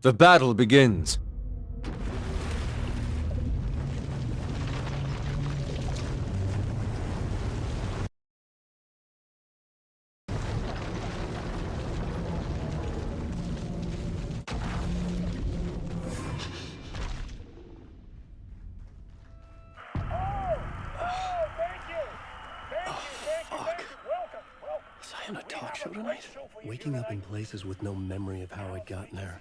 The battle begins. On a talk show tonight? Waking up in places with no memory of how I'd gotten there.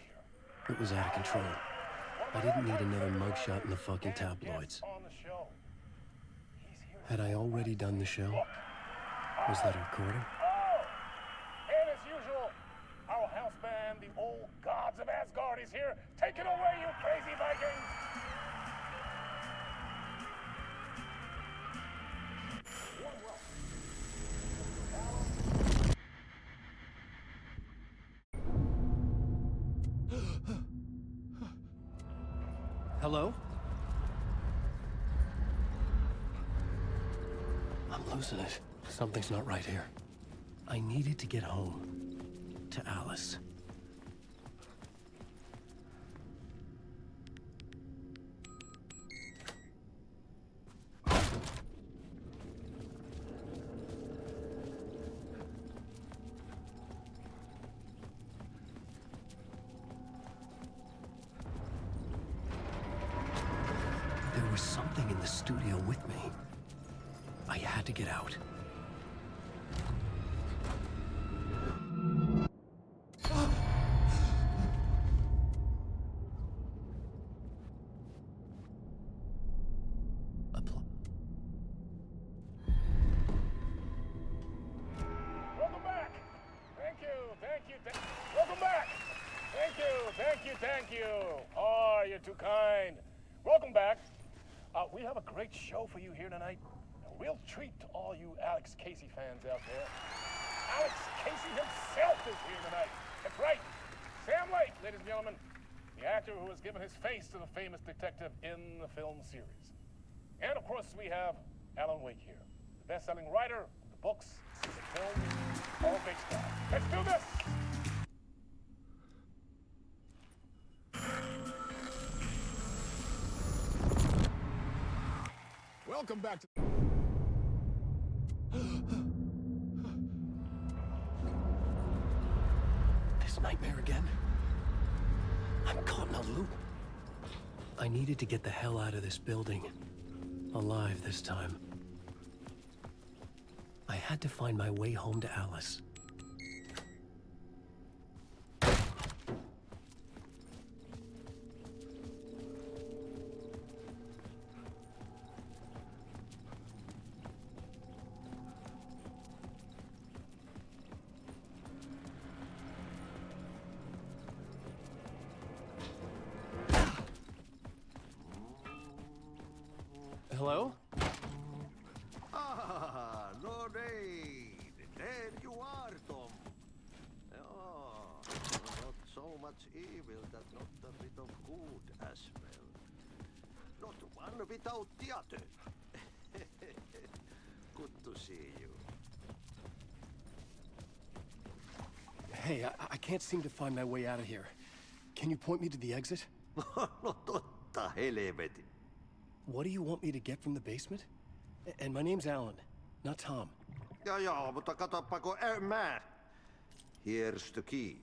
It was out of control. I didn't need another mugshot in the fucking tabloids. Had I already done the show? Was that a recording? And as usual, our house band, the old gods of Asgard, is here. Take it away, you crazy Vikings! Hello? I'm losing it. Something's not right here. I needed to get home. To Alice. There was something in the studio with me. I had to get out. Welcome back! Thank you. Welcome back! Thank you. Oh, you're too kind. Welcome back. We have a great show for you here tonight. A real treat to all you Alex Casey fans out there. Alex Casey himself is here tonight. That's right. Sam Lake, ladies and gentlemen. The actor who has given his face to the famous detective in the film series. And of course, we have Alan Wake here. The best-selling writer of the books, the films, all big stuff. Let's do this! Welcome back to... This nightmare again? I'm caught in a loop. I needed to get the hell out of this building. Alive this time. I had to find my way home to Alice. Hello? Ah, no raid. There you are, Tom. Oh, not so much evil that not a bit of good as well. Not one without the other. Good to see you. Hey, I can't seem to find my way out of here. Can you point me to the exit? No totta helvetin. What do you want me to get from the basement? And my name's Alan, not Tom. Joo, mutta katsopako mä. Here's the key.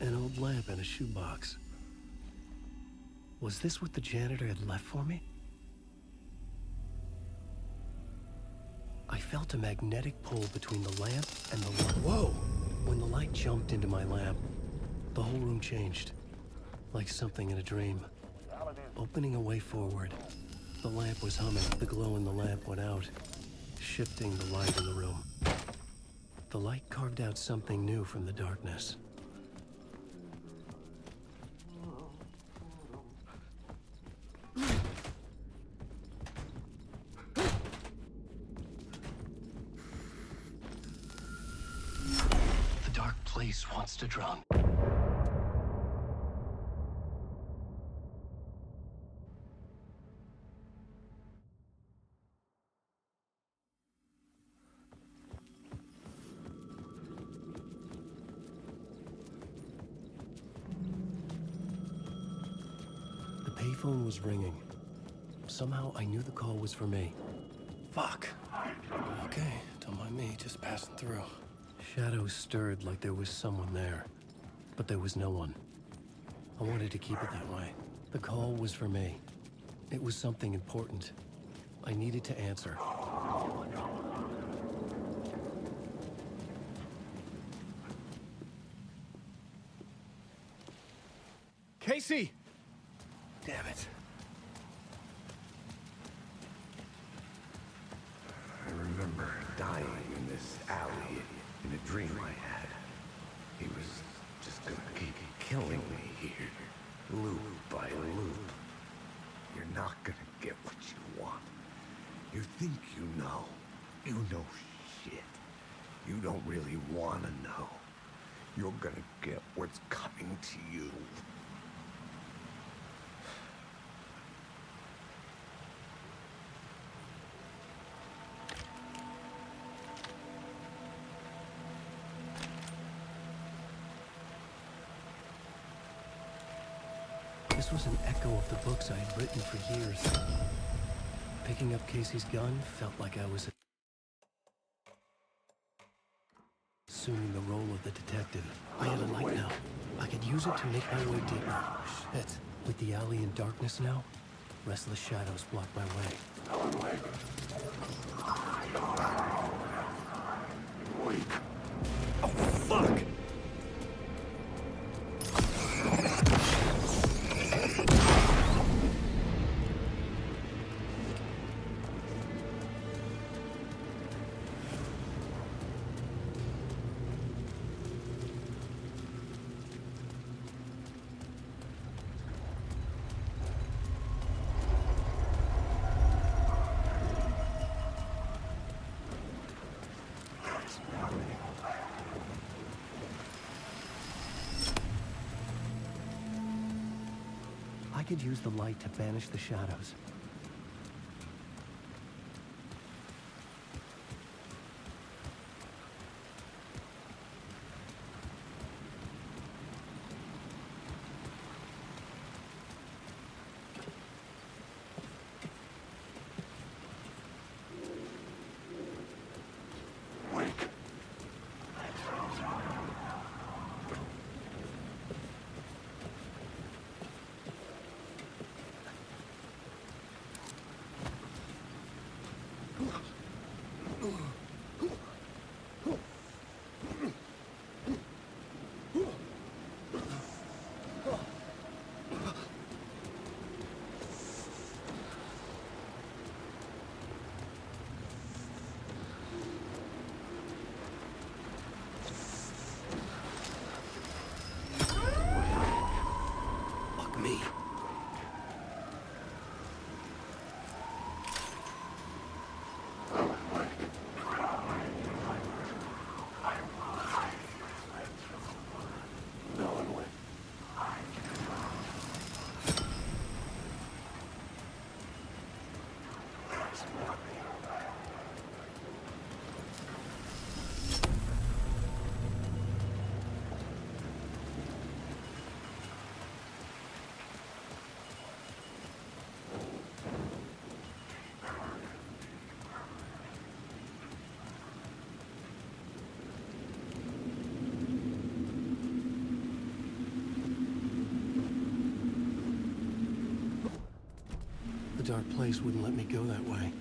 An old lamp in a shoebox. Was this what the janitor had left for me? I felt a magnetic pull between the lamp and the light. Whoa! When the light jumped into my lamp, the whole room changed. Like something in a dream. Opening a way forward, the lamp was humming. The glow in the lamp went out, shifting the light in the room. The light carved out something new from the darkness. The dark place wants to drown. The payphone was ringing. Somehow I knew the call was for me. Fuck. Okay, don't mind me, just passing through. Shadows stirred like there was someone there, but there was no one. I wanted to keep it that way. The call was for me. It was something important. I needed to answer. Casey! Damn it. I remember dying in this alley in a dream I had. He was just gonna keep killing me here, loop by loop. You're not gonna get what you want. You think you know. You know shit. You don't really wanna know. You're gonna get what's coming to you. This was an echo of the books I had written for years. Picking up Casey's gun felt like I was assuming the role of the detective. I had a light now. I could use it to make my way deeper. Shit. With the alley in darkness now, restless shadows blocked my way. Oh, fuck! I could use the light to banish the shadows. Me. The dark place wouldn't let me go that way.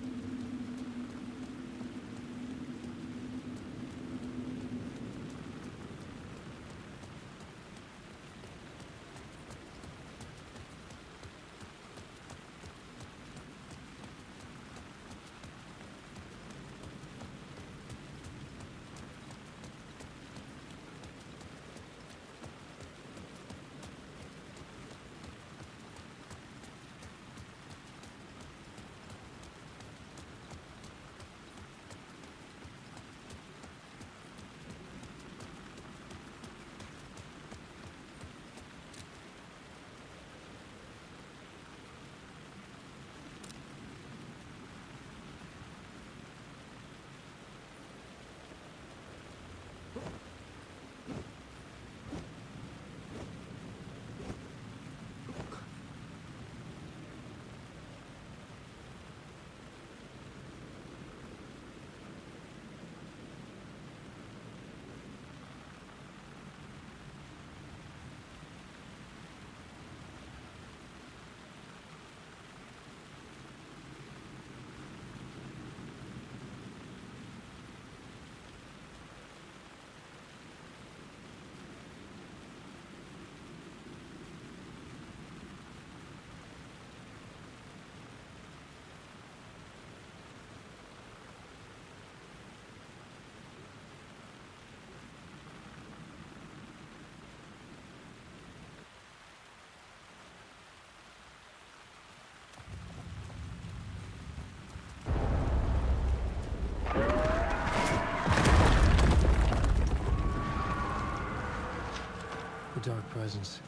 A dark presence.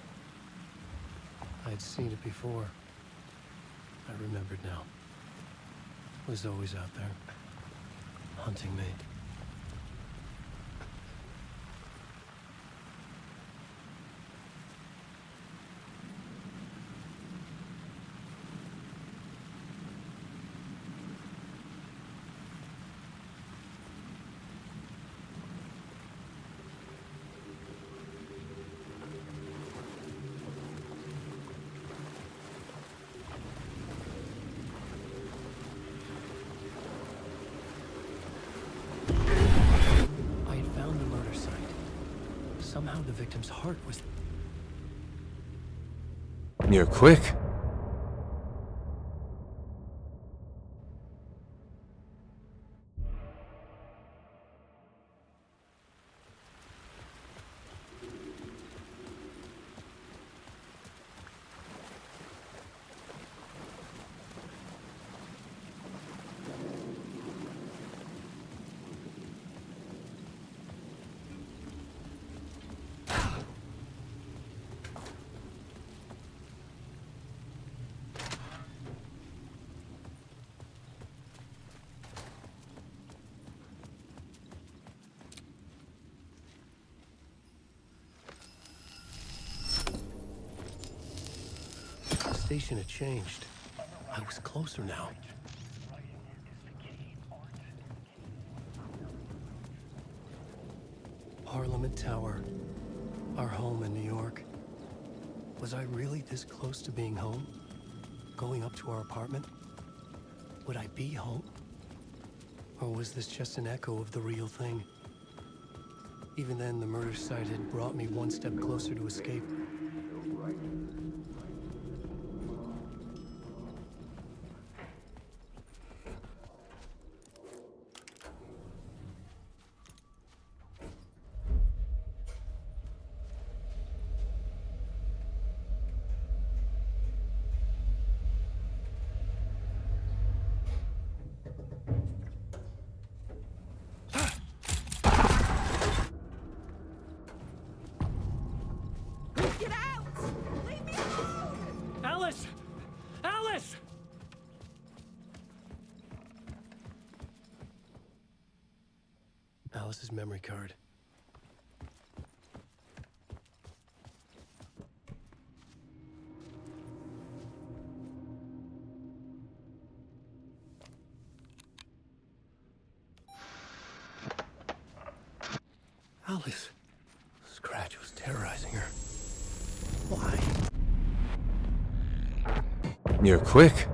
I had seen it before. I remembered now. It was always out there, hunting me. Somehow the victim's heart was... You're quick. The station had changed. I was closer now. Parliament Tower. Our home in New York. Was I really this close to being home? Going up to our apartment? Would I be home? Or was this just an echo of the real thing? Even then, the murder site had brought me one step closer to escape. Alice! Alice! Alice's memory card. Alice. Scratch was terrorizing her. Why? You're quick.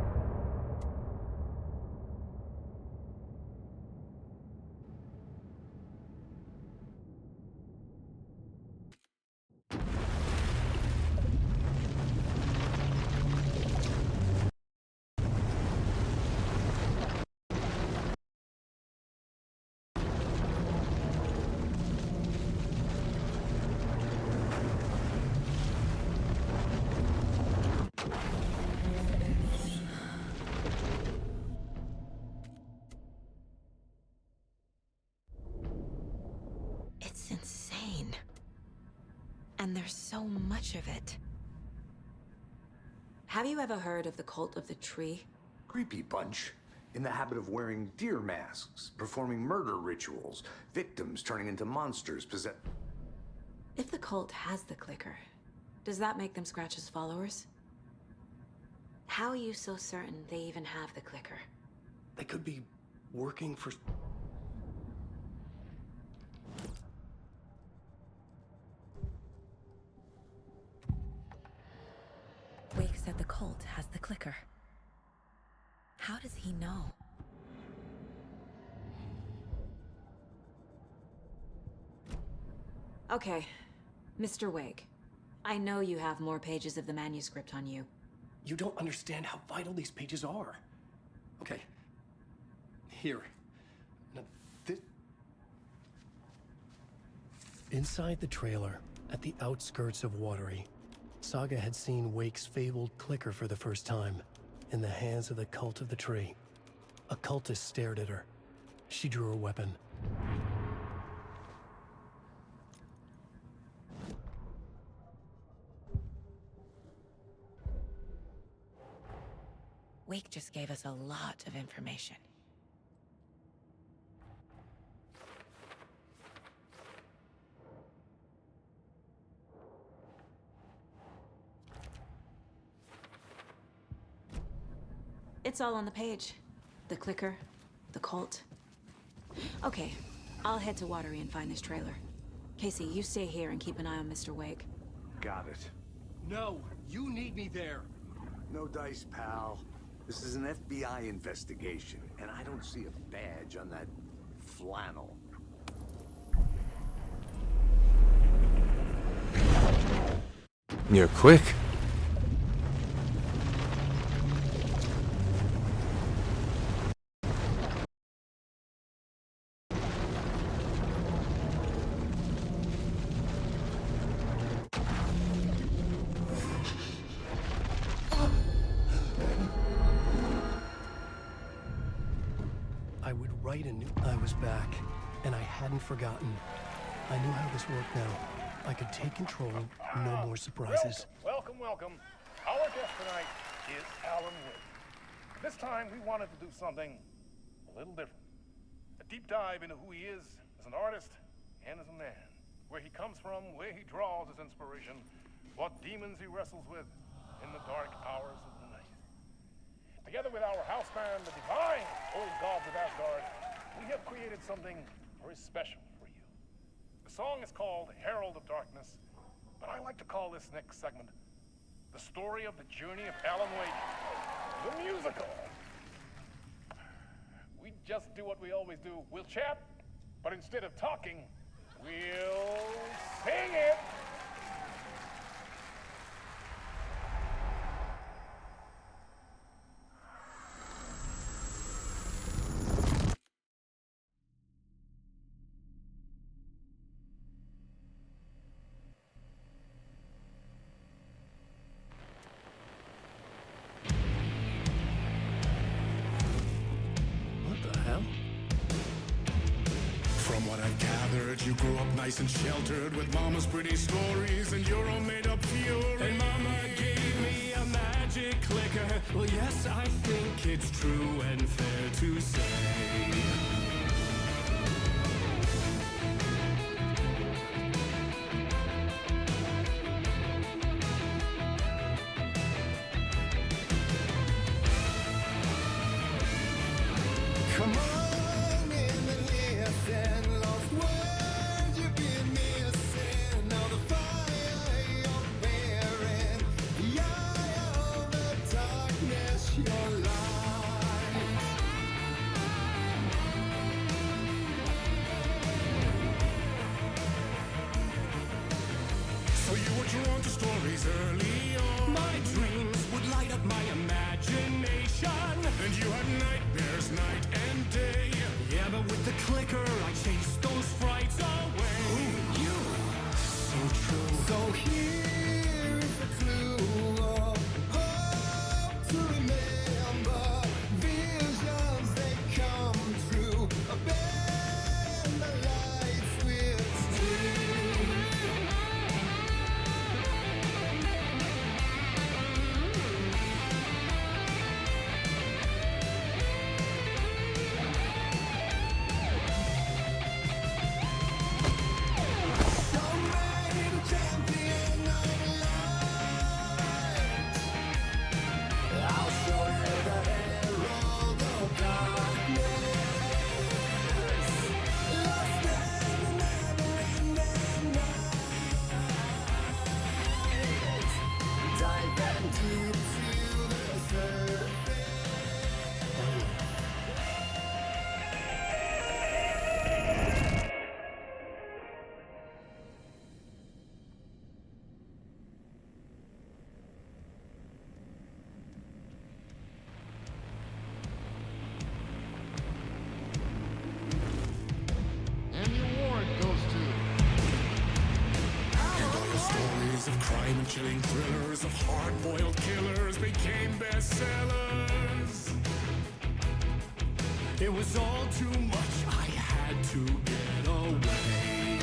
It's insane. And there's so much of it. Have you ever heard of the cult of the tree? Creepy bunch. In the habit of wearing deer masks, performing murder rituals, victims turning into monsters If the cult has the clicker, does that make them Scratch's followers? How are you so certain they even have the clicker? They could be working for... Wake said the cult has the clicker. How does he know? Okay, Mr. Wake. I know you have more pages of the manuscript on you. You don't understand how vital these pages are. Okay. Here. Now, this... Inside the trailer, at the outskirts of Watery, Saga had seen Wake's fabled clicker for the first time, in the hands of the cult of the tree. A cultist stared at her. She drew her weapon. Wake just gave us a lot of information. It's all on the page. The clicker, the cult. Okay, I'll head to Watery and find this trailer. Casey, you stay here and keep an eye on Mr. Wake. Got it. No, you need me there. No dice, pal. This is an FBI investigation, and I don't see a badge on that flannel. You're quick. I would write a new... I was back, and I hadn't forgotten. I knew how this worked now. I could take control, no more surprises. Welcome, welcome. Our guest tonight is Alan Wake. This time we wanted to do something a little different. A deep dive into who he is as an artist and as a man. Where he comes from, where he draws his inspiration, what demons he wrestles with in the dark hours of the night. Together with our house band, the divine old gods of Asgard, we have created something very special for you. The song is called Herald of Darkness, but I like to call this next segment the story of the journey of Alan Wake, the musical. We just do what we always do. We'll chat, but instead of talking, we'll sing it. What the hell? From what I've gathered, you grew up nice and sheltered with mama's pretty stories and your own made-up fury. And mama gave me a magic clicker. Well, yes, I think it's true and fair to say. Come on in and listen, lost words you've been missing. Now the fire you're bearing, the eye of the darkness, your light. So you were drawn to stories early on. My dreams would light up my imagination. And you had nightmares night and day. Yeah, but with the clicker, I chased those frights away. Ooh, you, so true. So here is the clue of hope to remember. Visions, they come true. Bend the lights with steel. Of crime and chilling thrillers of hard-boiled killers became bestsellers. It was all too much, I had to get away.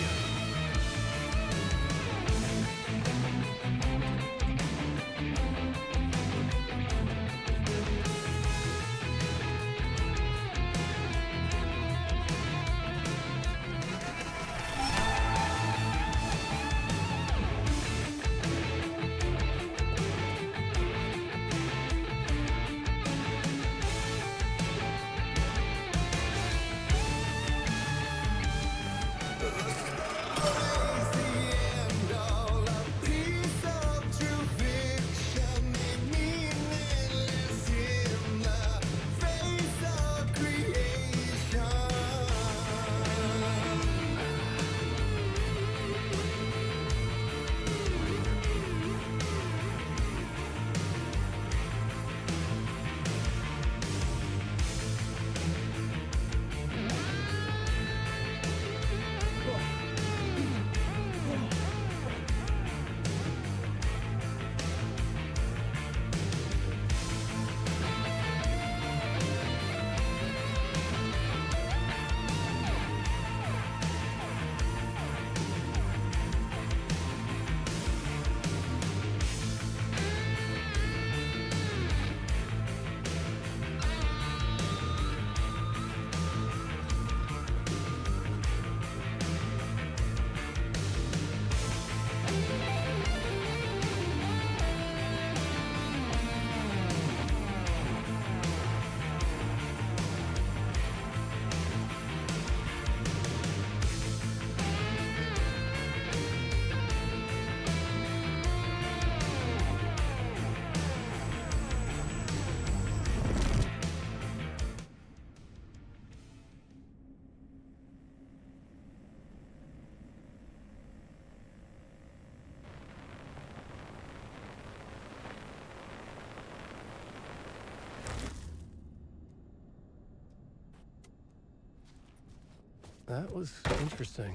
That was interesting.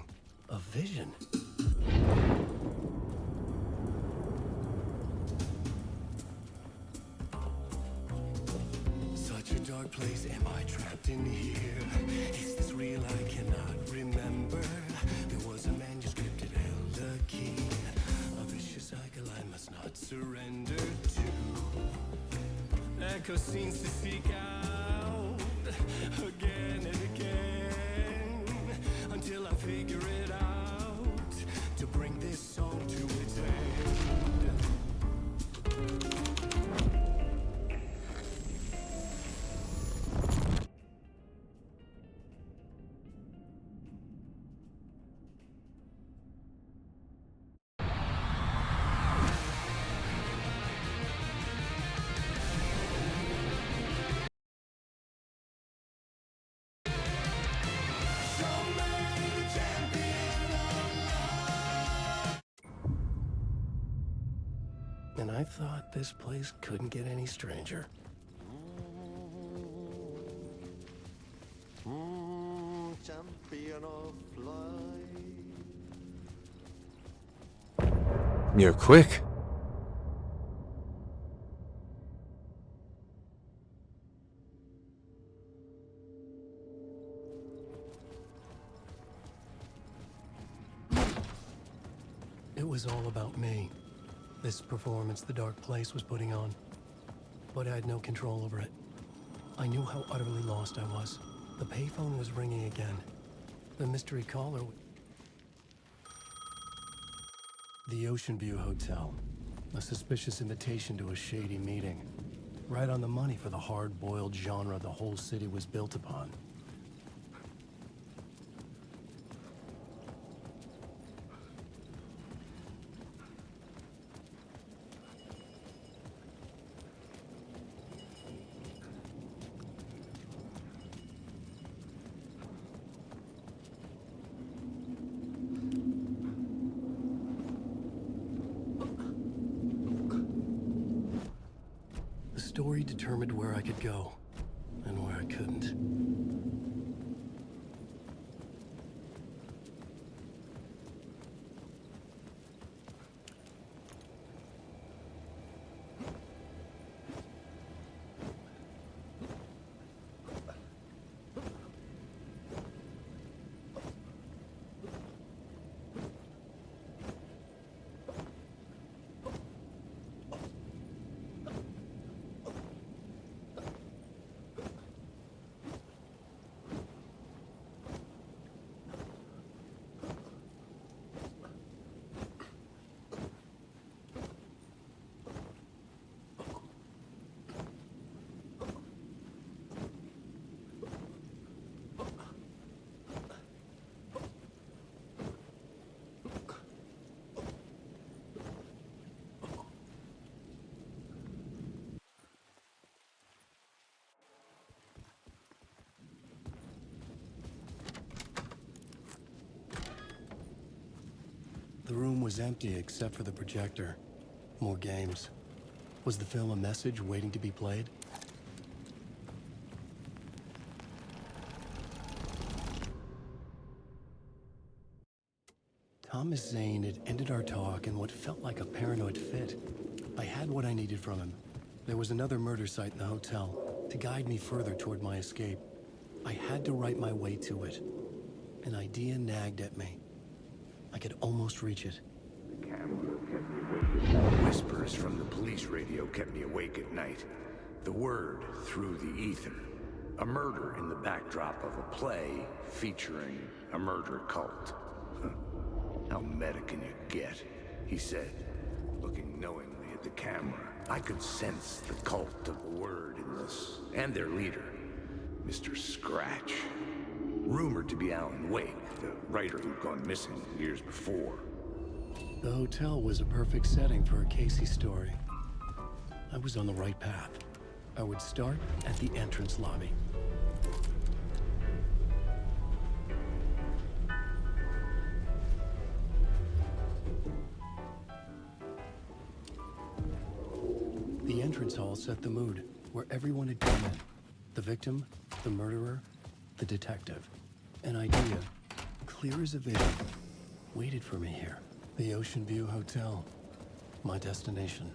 A vision. Such a dark place, am I trapped in here? Is this real? I cannot remember. There was a manuscript, it held a key. A vicious cycle I must not surrender to. Echo scenes to seek out again and again until I figure it out to bring this song to its end. And I thought this place couldn't get any stranger. Champion of light. You're quick. It was all about me. This performance the Dark Place was putting on. But I had no control over it. I knew how utterly lost I was. The payphone was ringing again. The mystery caller... The Ocean View Hotel. A suspicious invitation to a shady meeting. Right on the money for the hard-boiled genre the whole city was built upon. The story determined where I could go, and where I couldn't. The room was empty except for the projector. More games. Was the film a message waiting to be played? Thomas Zane had ended our talk in what felt like a paranoid fit. I had what I needed from him. There was another murder site in the hotel to guide me further toward my escape. I had to write my way to it. An idea nagged at me. I could almost reach it. The camera kept me awake at night. Whispers from the police radio kept me awake at night. The word through the ether. A murder in the backdrop of a play featuring a murder cult. How meta can you get? He said, looking knowingly at the camera. I could sense the cult of the word in this, and their leader, Mr. Scratch. Rumored to be Alan Wake, the writer who'd gone missing years before. The hotel was a perfect setting for a Casey story. I was on the right path. I would start at the entrance lobby. The entrance hall set the mood, where everyone had come in. The victim, the murderer, the detective. An idea clear as a vision, waited for me here. The Ocean View Hotel, my destination.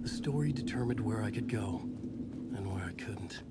The story determined where I could go and where I couldn't.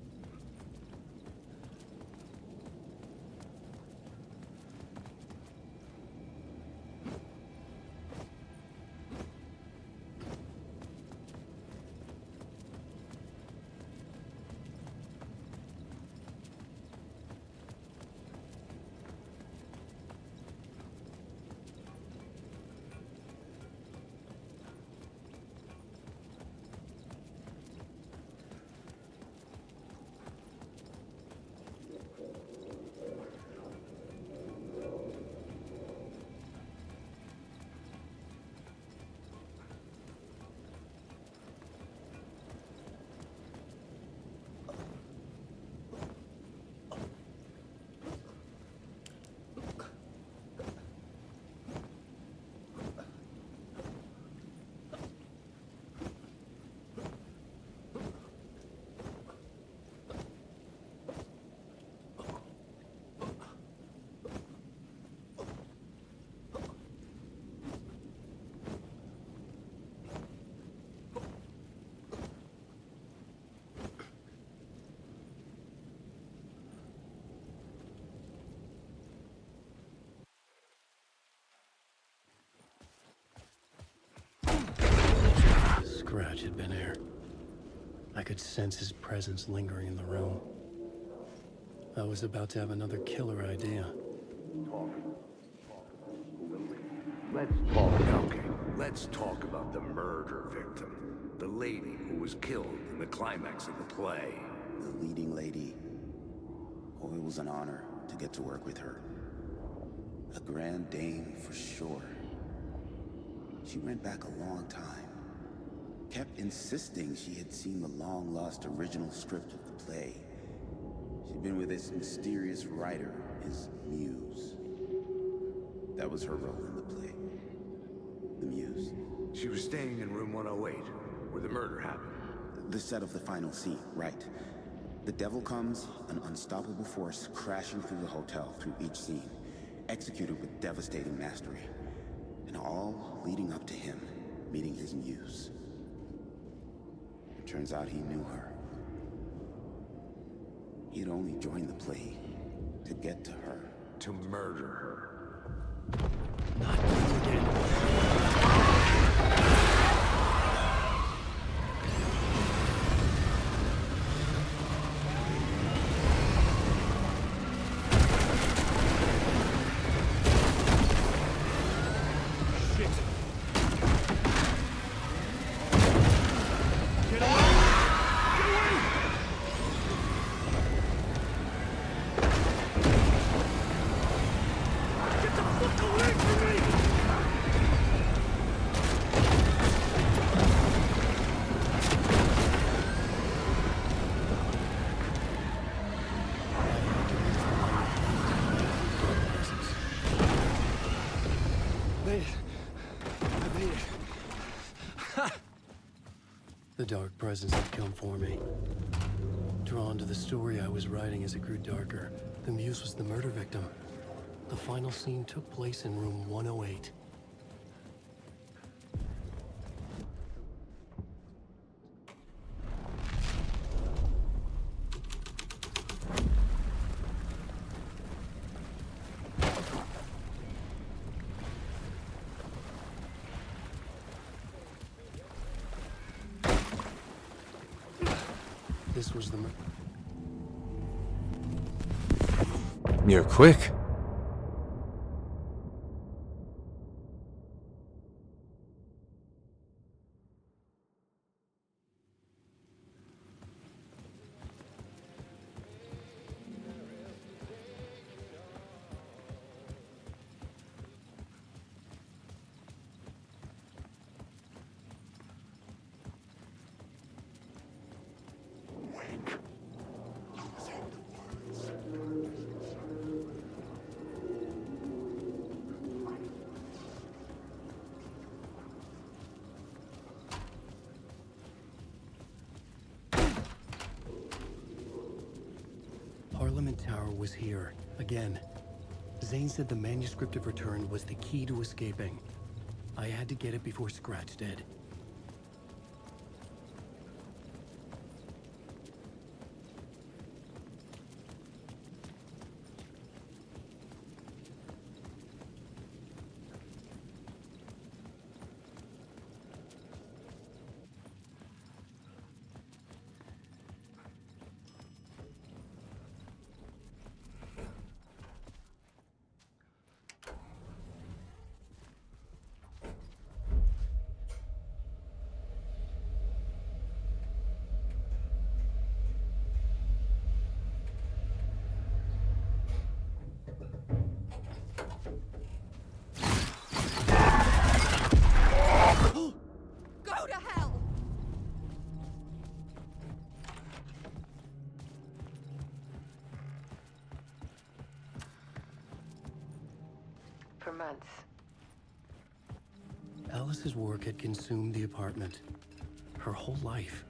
Scratch had been here. I could sense his presence lingering in the room. I was about to have another killer idea. Let's talk about the murder victim. The lady who was killed in the climax of the play. The leading lady. Oh, it was an honor to get to work with her. A grand dame for sure. She went back a long time. Kept insisting she had seen the long-lost original script of the play. She'd been with this mysterious writer, his muse. That was her role in the play. The muse. She was staying in room 108, where the murder happened. The set of the final scene, right. The devil comes, an unstoppable force crashing through the hotel through each scene, executed with devastating mastery. And all leading up to him meeting his muse. It turns out he knew her. He'd only joined the play to get to her. To murder her. Not you again. The dark presence had come for me. Drawn to the story I was writing as it grew darker, the muse was the murder victim. The final scene took place in room 108. This was the You're quick. was here, again. Zane said the manuscript of return was the key to escaping. I had to get it before Scratch did. Go to hell! For months. Alice's work had consumed the apartment. Her whole life.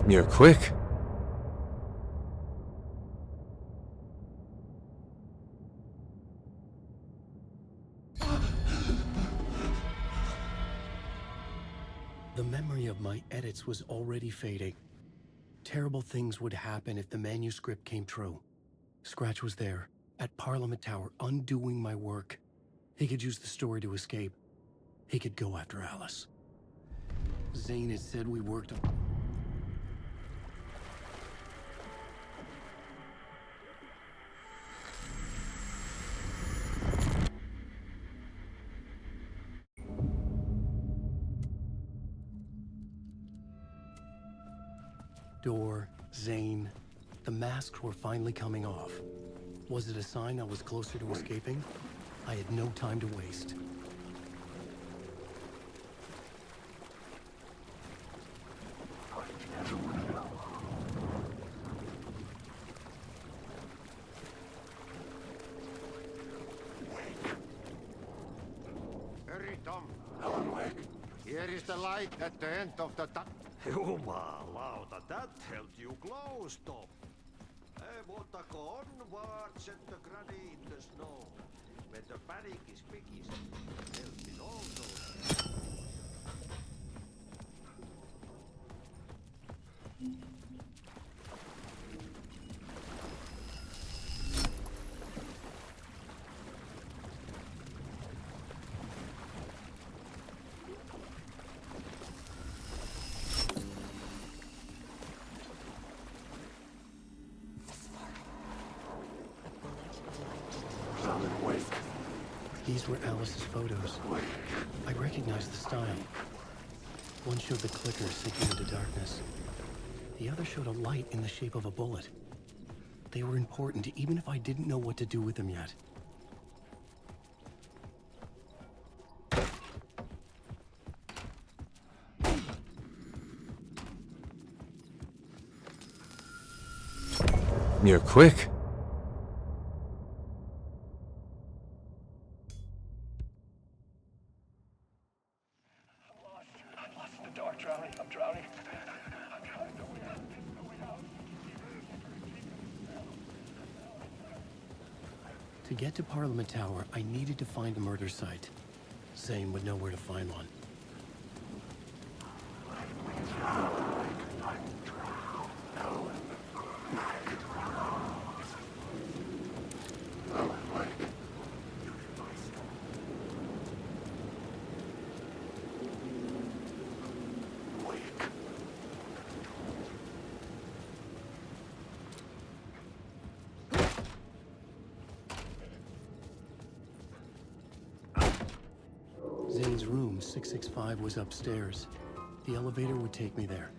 You're quick. The memory of my edits was already fading. Terrible things would happen if the manuscript came true. Scratch was there, at Parliament Tower, undoing my work. He could use the story to escape. He could go after Alice. Zane had said we worked on... Door, Zane, the masks were finally coming off. Was it a sign I was closer to escaping? I had no time to waste. Hurry, Tom. Here is the light at the end of the Jumalauta, that held you close, Tom. Mutta go onwards and the granny in the snow. When the panic is biggest, help it also. These were Alice's photos. I recognized the style. One showed the clicker sinking into darkness. The other showed a light in the shape of a bullet. They were important, even if I didn't know what to do with them yet. You're quick. I'm lost in the dark, drowning. I'm drowning. I'm drowning. No way out. No way out. To get to Parliament Tower, I needed to find a murder site. Zane would know where to find one. Zane's room, 665, was upstairs. The elevator would take me there.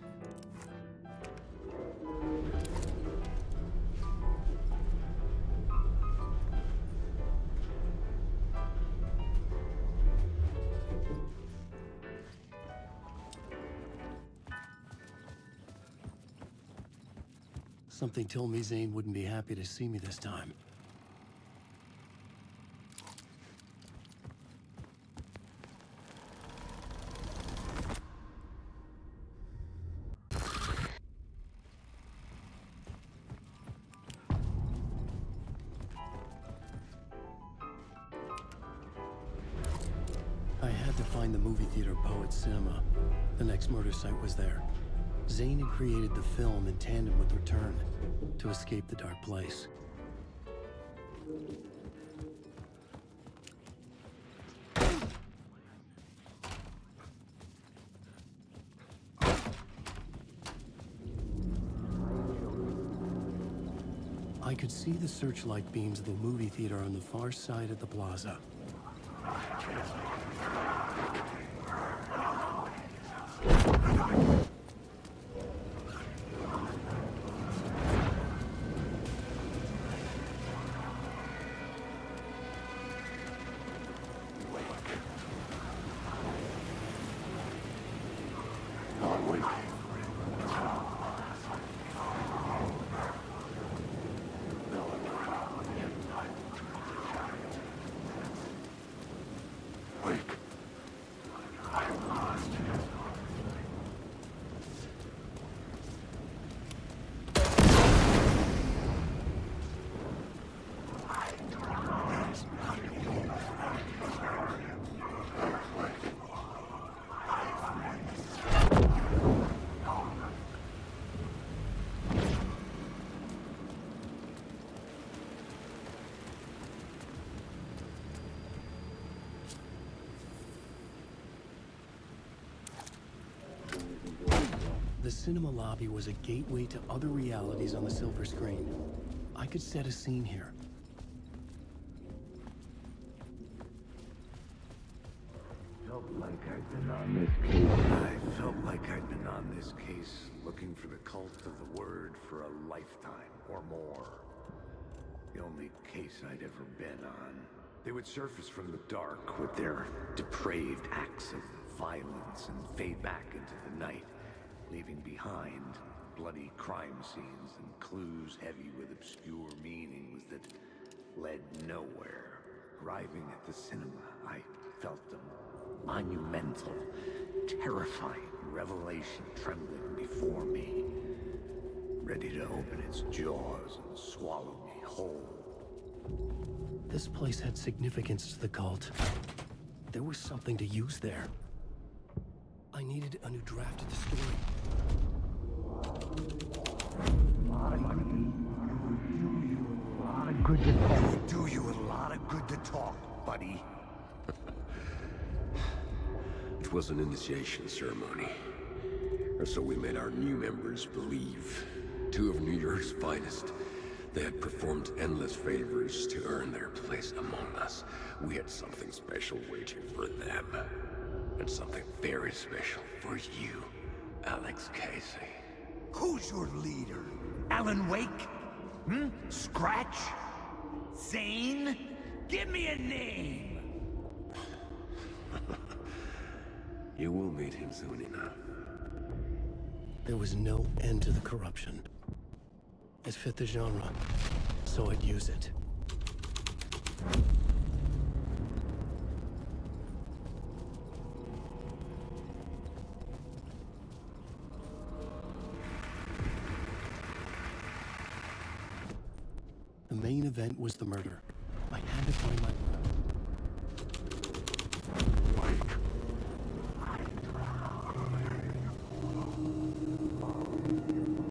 Something told me Zane wouldn't be happy to see me this time. I had to find the movie theater Poet Cinema. The next murder site was there. Zane had created the film in tandem with Return to escape the dark place. I could see the searchlight beams of the movie theater on the far side of the plaza. The cinema lobby was a gateway to other realities on the silver screen. I could set a scene here. Felt like I'd been on this case. I felt like I'd been on this case, looking for the cult of the word for a lifetime or more. The only case I'd ever been on. They would surface from the dark with their depraved acts of violence and fade back into the night, leaving behind bloody crime scenes and clues heavy with obscure meanings that led nowhere. Arriving at the cinema, I felt a monumental, terrifying revelation trembling before me, ready to open its jaws and swallow me whole. This place had significance to the cult. There was something to use there. I needed a new draft of the story. Do you a lot of good to talk, buddy. It was an initiation ceremony. Or so we made our new members believe. 2 of New York's finest. They had performed endless favors to earn their place among us. We had something special waiting for them. And something very special for you, Alex Casey. Who's your leader? Alan Wake? Scratch? Zane? Give me a name! You will meet him soon enough. There was no end to the corruption. It fit the genre, so I'd use it. The main event was the murder. I had to find my route.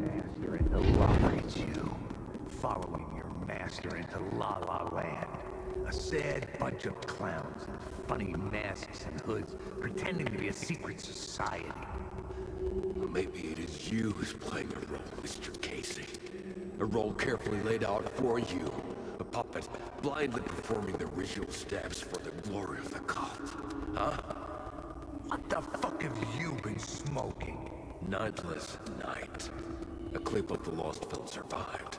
Master into lava, it's you. Following your master into La La Land. A sad bunch of clowns in funny masks and hoods, pretending to be a secret society. Maybe it is you who's playing a role, Mr. Casey. A role carefully laid out for you. A puppet blindly performing the ritual steps for the glory of the cult. Huh? What the fuck have you been smoking? Nightless Night. A clip of the lost film survived.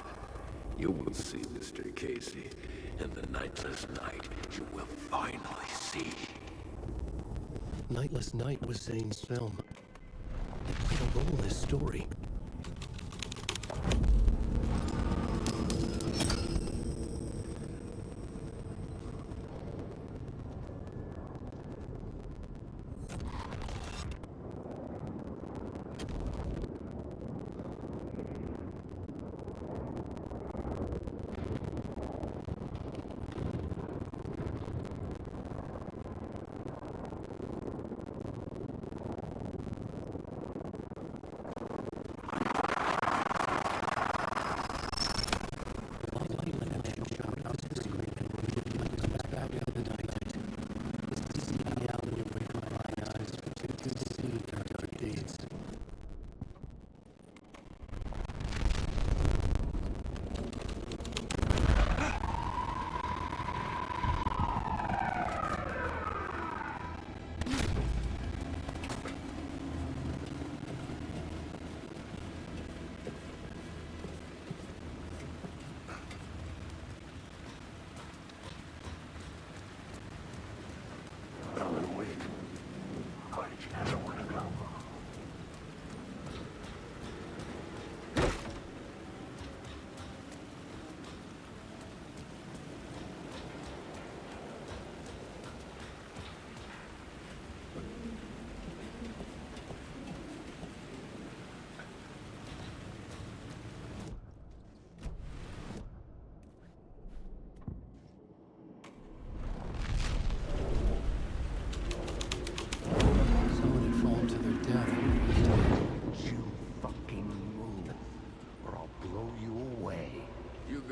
You will see, Mr. Casey. In the Nightless Night, you will finally see. Nightless Night was Zane's film. It played a role in his story.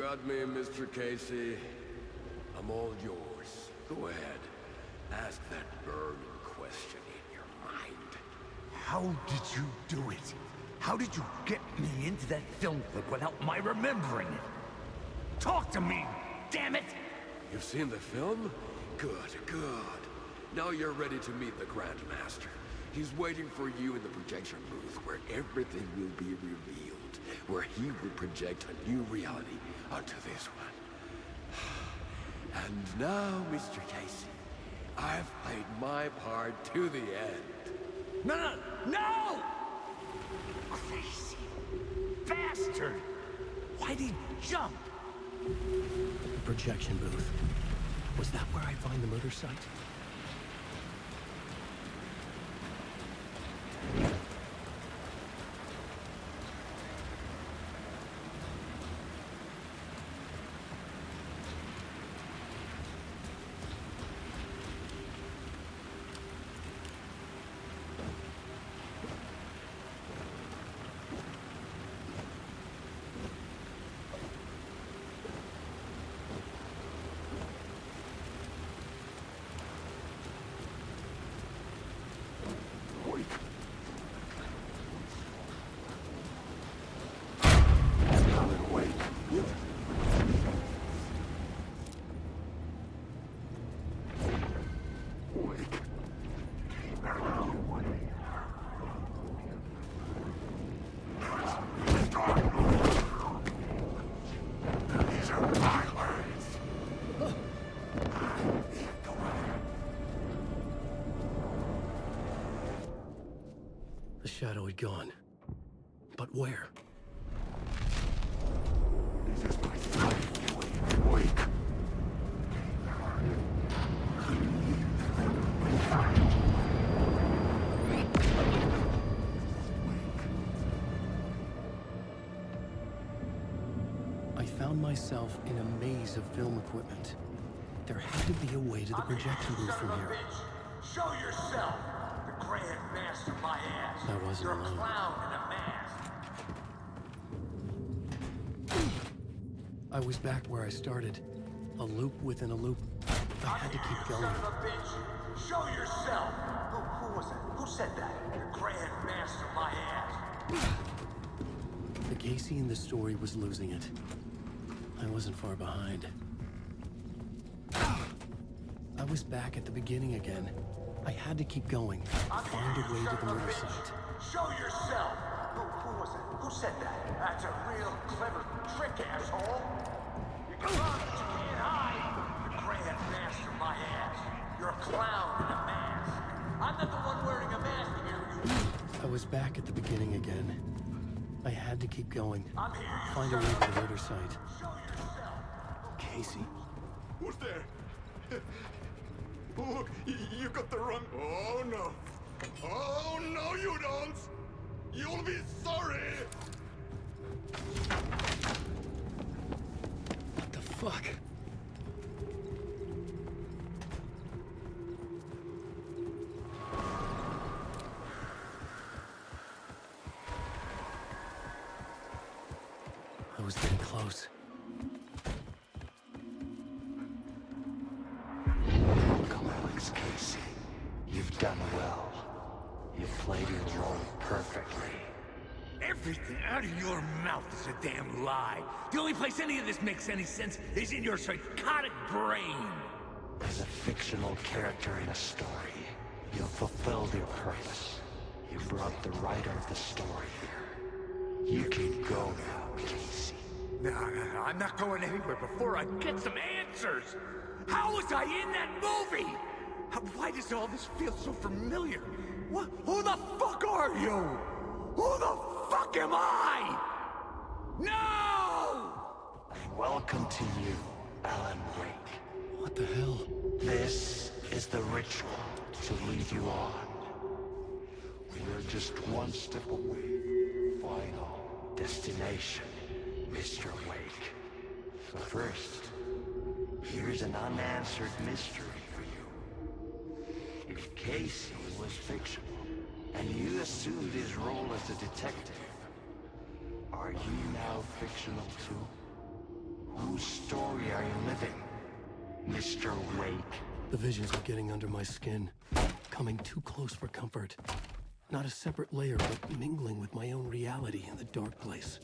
got me, Mr. Casey. I'm all yours. Go ahead. Ask that burning question in your mind. How did you do it? How did you get me into that film clip without my remembering it? Talk to me, damn it! You've seen the film? Good, good. Now you're ready to meet the Grand Master. He's waiting for you in the projection booth where everything will be revealed, where he will project a new reality onto this one. And now, Mr. Casey, I've played my part to the end. No, no, no! Crazy bastard! Why'd he jump? The projection booth. Was that where I'd find the murder site? The shadow had gone. But where? This is my fight. Wake. I found myself in a maze of film equipment. There had to be a way to the projection booth from here. Show yourself! The Grand Master, my ass! I wasn't You're a alone. clown in a mask! I was back where I started. A loop within a loop. I had to keep going. Son of a bitch! Show yourself! Who was it? Who said that? The Grand Master, my ass! The Casey in the story was losing it. I wasn't far behind. I was back at the beginning again. I had to keep going. Find a way to the murder site. Show yourself! Who was it? Who said that? That's a real clever trick, asshole! You can run, but you can't hide! The Grand Master, my ass! You're a clown in a mask! I'm not the one wearing a mask here, you... I was back at the beginning again. I had to keep going. I'm here, you Find a way to the murder site. Show yourself! Casey? Who's there? Oh, you got the wrong... Oh, no. Oh, no, you don't! You'll be sorry! What the fuck? I was getting close. Welcome, Alex Casey. You've done well. You've played your role perfectly. Everything out of your mouth is a damn lie. The only place any of this makes any sense is in your psychotic brain. As a fictional character in a story, you've fulfilled your purpose. You brought the writer of the story here. You can go now, Casey. No, I'm not going anywhere before I get some answers. How was I in that movie? Why does all this feel so familiar? What? Who the fuck are you? Who the fuck am I? No! Welcome to you, Alan Wake. What the hell? This is the ritual to lead you on. We're just one step away. Final destination, Mr. Wake. But first, here's an unanswered mystery for you. If Casey was fictional, and you assumed his role as a detective, are you now fictional too? Whose story are you living, Mr. Wake? The visions are getting under my skin, coming too close for comfort. Not a separate layer, but mingling with my own reality in the dark place.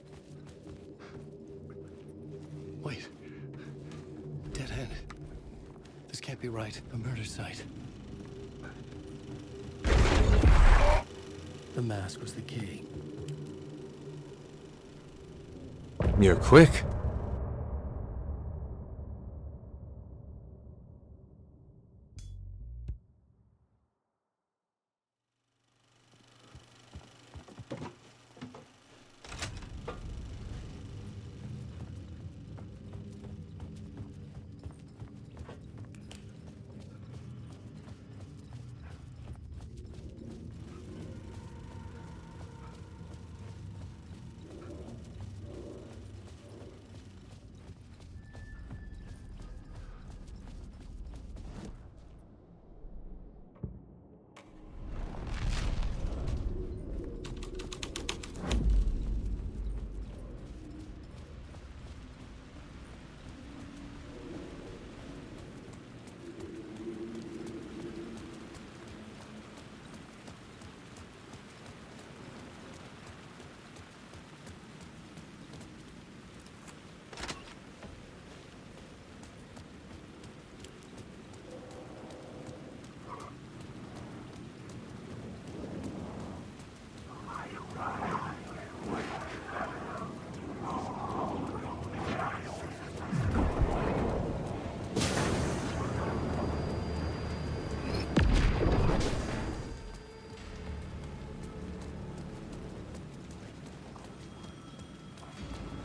Wait. Dead end. This can't be right. A murder site. The mask was the key. You're quick.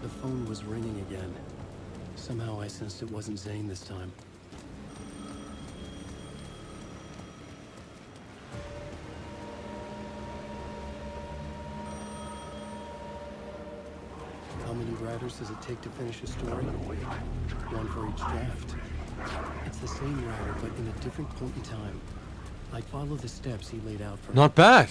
The phone was ringing again. Somehow I sensed it wasn't Zane this time. How many writers does it take to finish a story? One for each draft. It's the same writer, but in a different point in time. I'd follow the steps he laid out for me. Not bad.